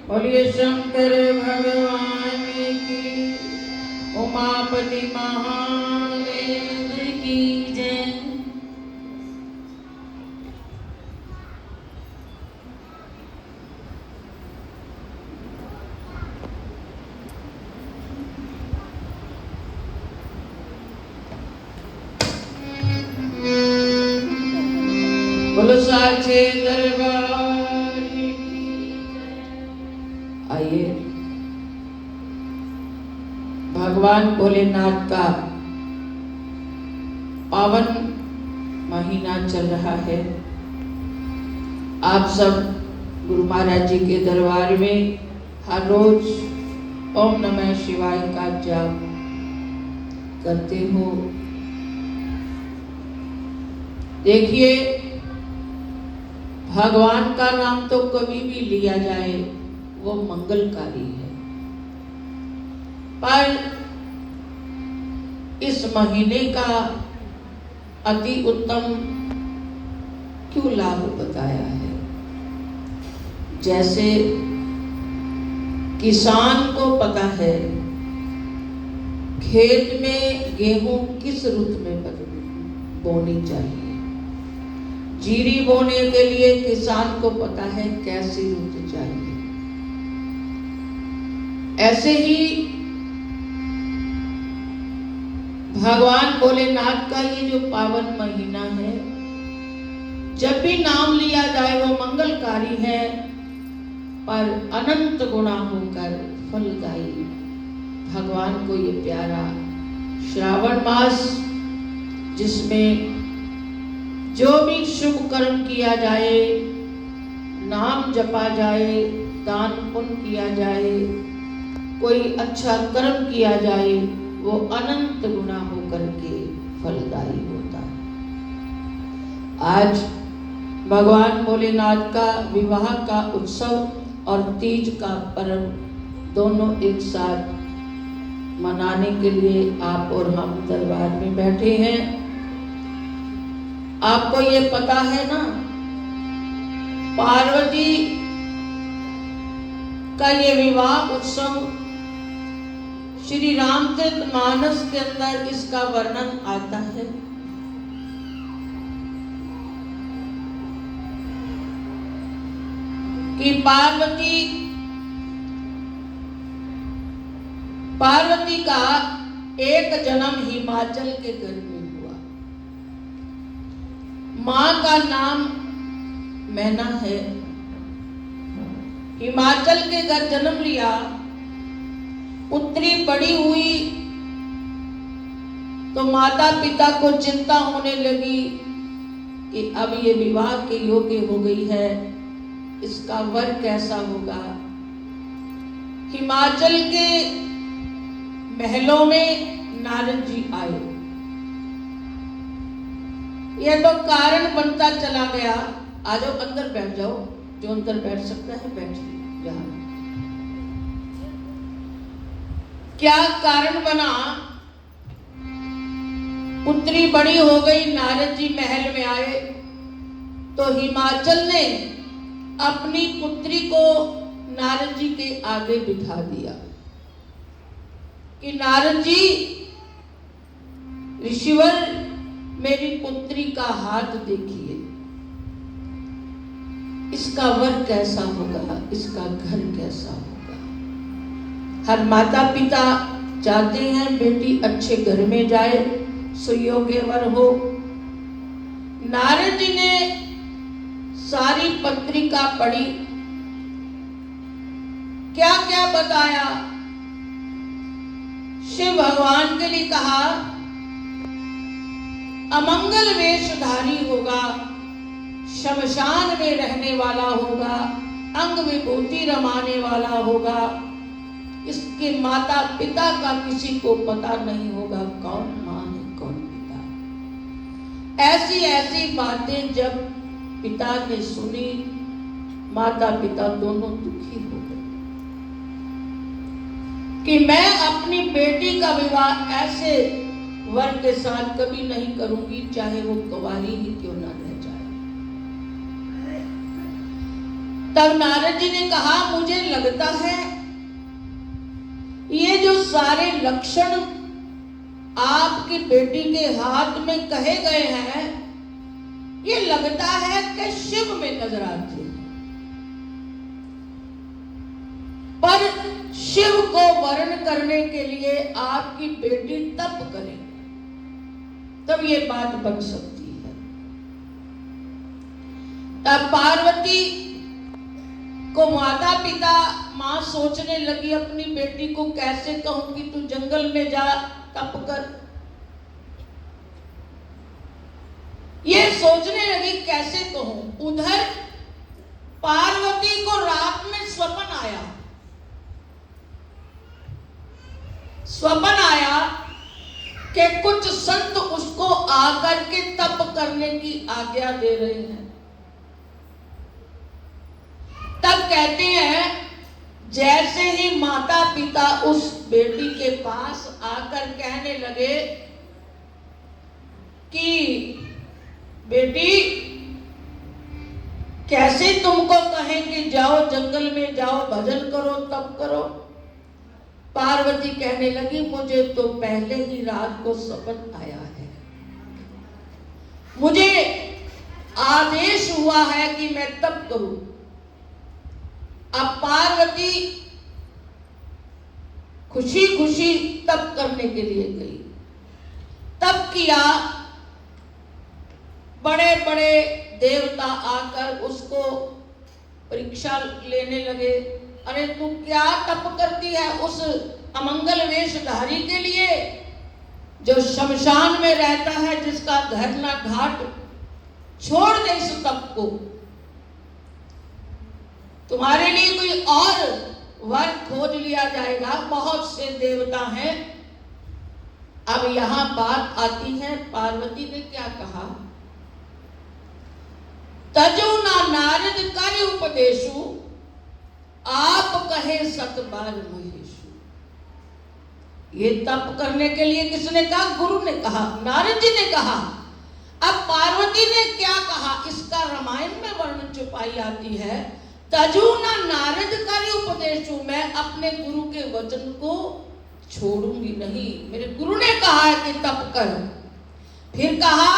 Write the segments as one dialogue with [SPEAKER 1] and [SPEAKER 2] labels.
[SPEAKER 1] बोलिए शंकर भगवान की, उमापति महादेव की जय। बोलो साचे दरबार की। आइए भगवान भोलेनाथ का पावन महीना चल रहा है। आप सब गुरु महाराज जी के दरबार में हर रोज ओम नमः शिवाय का जाप करते हो। देखिए, भगवान का नाम तो कभी भी लिया जाए वो मंगलकारी है, पर इस महीने का अति उत्तम क्यों लाभ बताया है। जैसे किसान को पता है खेत में गेहूं किस रुत में बोनी चाहिए, जीरी बोने के लिए किसान को पता है कैसी रुत चाहिए। ऐसे ही भगवान भोलेनाथ का ये जो पावन महीना है, जब भी नाम लिया जाए वो मंगलकारी है, पर अनंत गुणा होकर फलदायी। भगवान को ये प्यारा श्रावण मास, जिसमें जो भी शुभ कर्म किया जाए, नाम जपा जाए, दान पुण्य किया जाए, कोई अच्छा कर्म किया जाए, वो अनंत गुना होकर के फलदायी होता है। आज भगवान भोलेनाथ का विवाह का उत्सव और तीज का पर्व दोनों एक साथ मनाने के लिए आप और हम दरबार में बैठे हैं। आपको ये पता है ना, पार्वती का ये विवाह उत्सव श्री रामचरितमानस के अंदर इसका वर्णन आता है। कि पार्वती का एक जन्म हिमाचल के घर में हुआ। मां का नाम मैना है। हिमाचल के घर जन्म लिया, पुत्री बड़ी हुई तो माता पिता को चिंता होने लगी कि अब ये विवाह के योग्य हो गई है, इसका वर कैसा होगा। हिमाचल के महलों में नारद जी आए। यह तो कारण बनता चला गया। आ जाओ, अंदर बैठ जाओ, जो अंदर बैठ सकता है बैठिए। जहां क्या कारण बना, पुत्री बड़ी हो गई, नारद जी महल में आए तो हिमाचल ने अपनी पुत्री को नारद जी के आगे बिठा दिया कि नारद जी, ऋषिवर, मेरी पुत्री का हाथ देखिए, इसका वर कैसा होगा, इसका घर कैसा होगा। हर माता पिता चाहते हैं बेटी अच्छे घर में जाए, सुयोग्य वर हो। नारद जी ने सारी पत्रिका पढ़ी, क्या क्या बताया। शिव भगवान के लिए कहा अमंगल वेशधारी होगा, शमशान में रहने वाला होगा, अंग विभूति रमाने वाला होगा, इसके माता पिता का किसी को पता नहीं होगा कौन मां है कौन पिता। ऐसी ऐसी बातें जब पिता ने सुनी, माता पिता दोनों दुखी हो गए कि मैं अपनी बेटी का विवाह ऐसे वर के साथ कभी नहीं करूंगी, चाहे वो कुंवारी ही क्यों ना रह जाए। तब नारद जी ने कहा, मुझे लगता है ये जो सारे लक्षण आपकी बेटी के हाथ में कहे गए हैं, ये लगता है कि शिव में नजर आते हैं, पर शिव को वर्ण करने के लिए आपकी बेटी तप करे, तब ये बात बन सकती है। तब पार्वती को माता पिता मां सोचने लगी, अपनी बेटी को कैसे कहूं कि तू जंगल में जा तप कर। ये सोचने लगी कैसे कहूं। उधर पार्वती को रात में स्वप्न आया। स्वप्न आया कि कुछ संत उसको आकर के तप करने की आज्ञा दे रहे हैं। तब कहते हैं, जैसे ही माता पिता उस बेटी के पास आकर कहने लगे कि बेटी कैसे तुमको कहें कि जाओ जंगल में जाओ, भजन करो, तप करो। पार्वती कहने लगी, मुझे तो पहले ही रात को स्वप्न आया है, मुझे आदेश हुआ है कि मैं तप करूं। अब पार्वती खुशी खुशी तप करने के लिए गई। तप किया, बड़े बड़े देवता आकर उसको परीक्षा लेने लगे। अरे तू क्या तप करती है उस अमंगल वेशधारी के लिए, जो शमशान में रहता है, जिसका घर ना घाट, छोड़ दे इस तप को, तुम्हारे लिए कोई और वर खोज लिया जाएगा, बहुत से देवता हैं। अब यहां बात आती है, पार्वती ने क्या कहा, तजो ना नारद कर उपदेशु, आप कहे सत बार महेशु। ये तप करने के लिए किसने कहा? गुरु ने कहा, नारद जी ने कहा। अब पार्वती ने क्या कहा, इसका रामायण में वर्णन छुपाई आती है। तजु ना नारद कर उपदेशु, मैं अपने गुरु के वचन को छोड़ूंगी नहीं। मेरे गुरु ने कहा है कि तप कर। फिर कहा,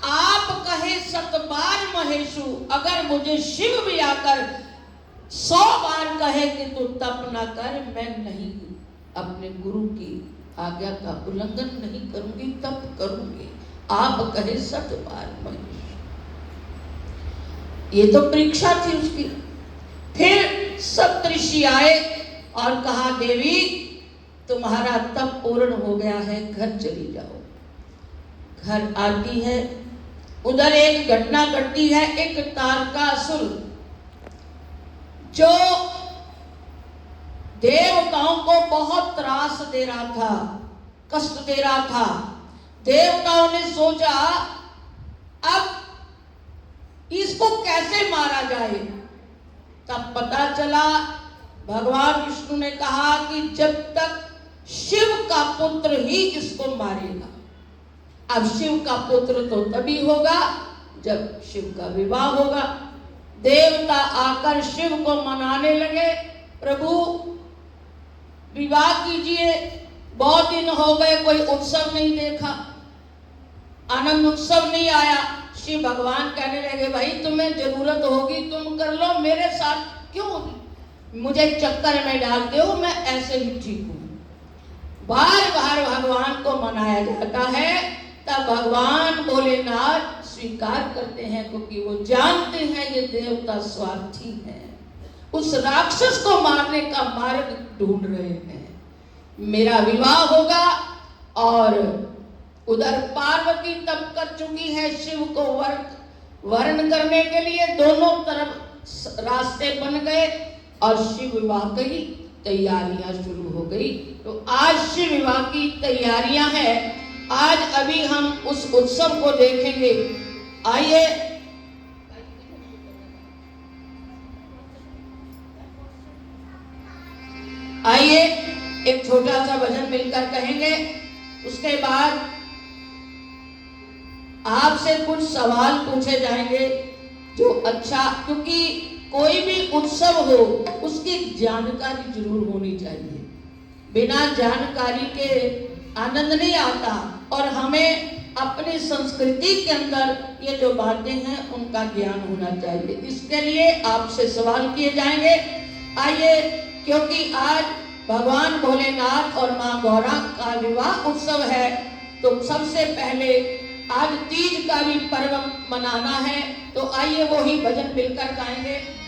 [SPEAKER 1] आप कहे सत बार महेशु, अगर मुझे शिव भी आकर 100 बार कहे कि तू तप ना कर, मैं नहीं अपने गुरु की आज्ञा का उल्लंघन नहीं करूंगी, तप करूंगी। आप कहे सत बार महेशु। ये तो परीक्षा थी उसकी। फिर सप्तऋषि आए और कहा, देवी तुम्हारा तप पूर्ण हो गया है, घर चली जाओ। घर आती है, उधर एक घटना घटती है। एक तारकासुर जो देवताओं को बहुत त्रास दे रहा था, कष्ट दे रहा था। देवताओं ने सोचा अब इसको कैसे मारा जाए। तब पता चला, भगवान विष्णु ने कहा कि जब तक शिव का पुत्र ही इसको मारेगा। अब शिव का पुत्र तो तभी होगा जब शिव का विवाह होगा। देवता आकर शिव को मनाने लगे, प्रभु विवाह कीजिए, बहुत दिन हो गए कोई उत्सव नहीं देखा, आनंद उत्सव नहीं आया। शिव भगवान कहने लगे, भाई तुम्हें जरूरत होगी तुम कर लो, मेरे साथ क्यों मुझे चक्कर में डालते हो, मैं ऐसे ही ठीक हूं। बार बार भगवान को मनाया जाता है। तब भगवान भोलेनाथ स्वीकार करते हैं, क्योंकि वो जानते हैं ये देवता स्वार्थी हैं, उस राक्षस को मारने का मार्ग ढूंढ रहे हैं। मेरा विवाह होगा। और उधर पार्वती तप कर चुकी है शिव को वर्ण करने के लिए। दोनों तरफ रास्ते बन गए और शिव विवाह की तैयारियां शुरू हो गई। तो आज शिव विवाह की तैयारियां हैं। आज अभी हम उस उत्सव को देखेंगे। आइए, आइए एक छोटा सा भजन मिलकर कहेंगे। उसके बाद आपसे कुछ सवाल पूछे जाएंगे जो अच्छा, क्योंकि कोई भी उत्सव हो उसकी जानकारी जरूर होनी चाहिए। बिना जानकारी के आनंद नहीं आता और हमें अपनी संस्कृति के अंदर ये जो बातें हैं उनका ज्ञान होना चाहिए। इसके लिए आपसे सवाल किए जाएंगे। आइए, क्योंकि आज भगवान भोलेनाथ और माँ गौरा का विवाह उत्सव है, तो सबसे पहले आज तीज का भी पर्व मनाना है। तो आइए वो ही भजन मिलकर गाएंगे।